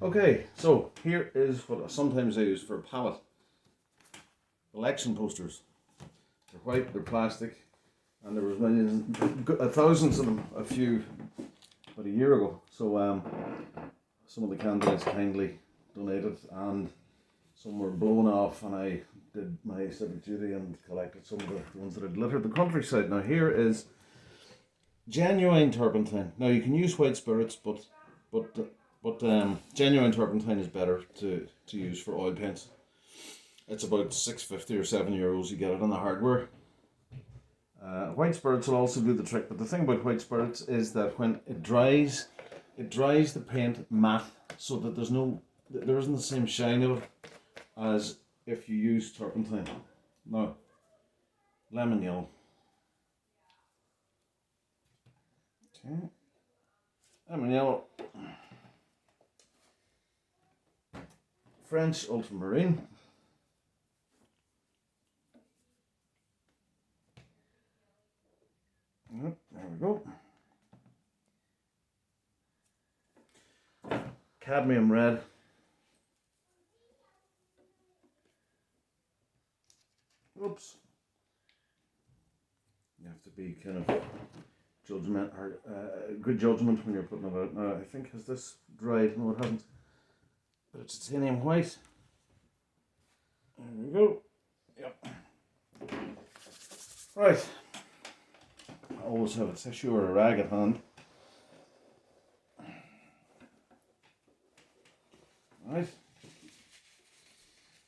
Okay, so here is what sometimes I use for palette election posters. They're white, they're plastic, and there was millions, thousands of them about a year ago. So some of the candidates kindly donated, and some were blown off, and I did my civic duty and collected some of the ones that had littered the countryside. Now here is genuine turpentine. Now you can use white spirits, but genuine turpentine is better to use for oil paints. It's about €6.50 or €7. You get it on the hardware. White spirits will also do the trick, but the thing about white spirits is that when it dries the paint matte, so that there isn't the same shine of it as if you use turpentine. Now, lemon yellow. Okay, lemon yellow. French ultramarine. Yep, there we go. Cadmium red. Oops. You have to be kind of good judgment when you're putting it out. Now, I think, has this dried? No, it hasn't. But it's titanium white. There we go. Yep. Right. I always have a tissue or a rag at hand. Right.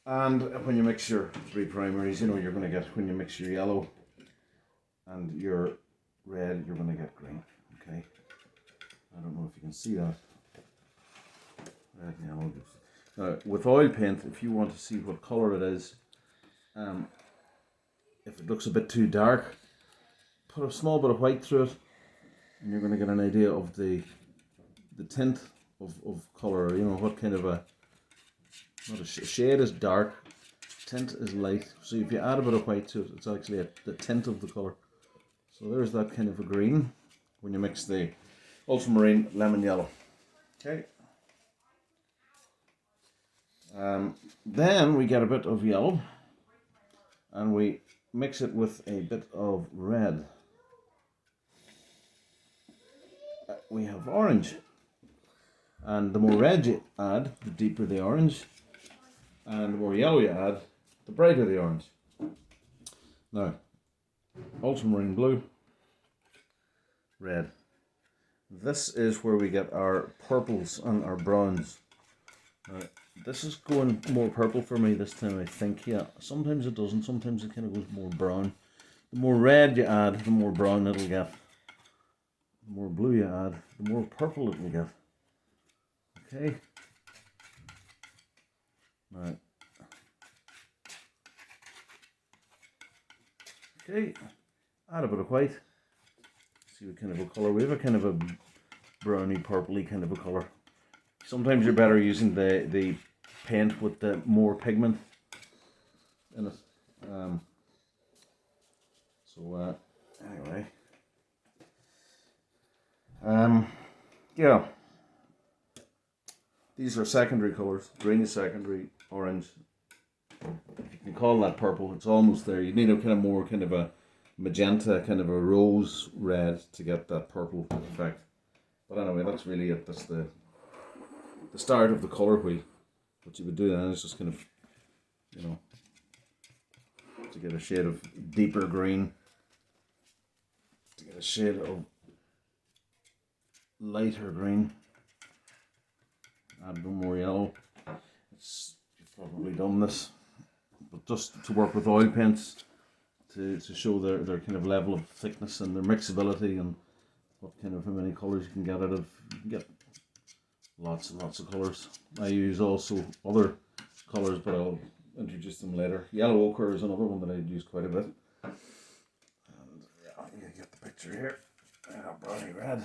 And when you mix your three primaries, you're going to get, when you mix your yellow and your red, you're going to get green. Okay. I don't know if you can see that. Red and yellow. Now, with oil paint, if you want to see what colour it is, if it looks a bit too dark, put a small bit of white through it, and you're going to get an idea of the tint of colour. What kind of not a shade is dark, tint is light. So if you add a bit of white to it, it's actually the tint of the colour. So there's that kind of a green when you mix the ultramarine lemon yellow. Okay. Then we get a bit of yellow and we mix it with a bit of red. We have orange, and the more red you add, the deeper the orange, and the more yellow you add, the brighter the orange. Now, ultramarine blue, red. This is where we get our purples and our browns. Now, this is going more purple for me this time, I think. Yeah, sometimes it doesn't, sometimes it kind of goes more brown. The more red you add, the more brown it'll get. The more blue you add, the more purple it will get. Okay. Right. Okay. Add a bit of white. See what kind of a colour. We have a kind of a browny, purpley kind of a colour. Sometimes you're better using the paint with the more pigment in it. Anyway. Yeah. These are secondary colours. Green is secondary, orange. If you can call that purple, it's almost there. You need a kind of a magenta, kind of a rose red to get that purple effect. But anyway, that's really it. That's the start of the colour wheel. What you would do then is just kind of, to get a shade of deeper green, to get a shade of lighter green, add a little more yellow. You've probably done this, but just to work with oil paints, to show their kind of level of thickness and their mixability and how many colours you can get out of. You can get lots and lots of colours. I use also other colours, but I'll introduce them later. Yellow ochre is another one that I use quite a bit. And yeah, you get the picture here. Browny red.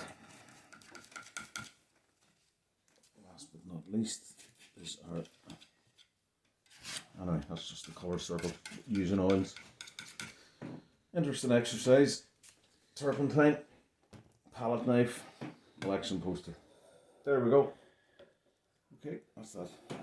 Last but not least is our... Anyway, that's just the colour circle using oils. Interesting exercise. Turpentine, palette knife, election poster. There we go. Okay, that's that.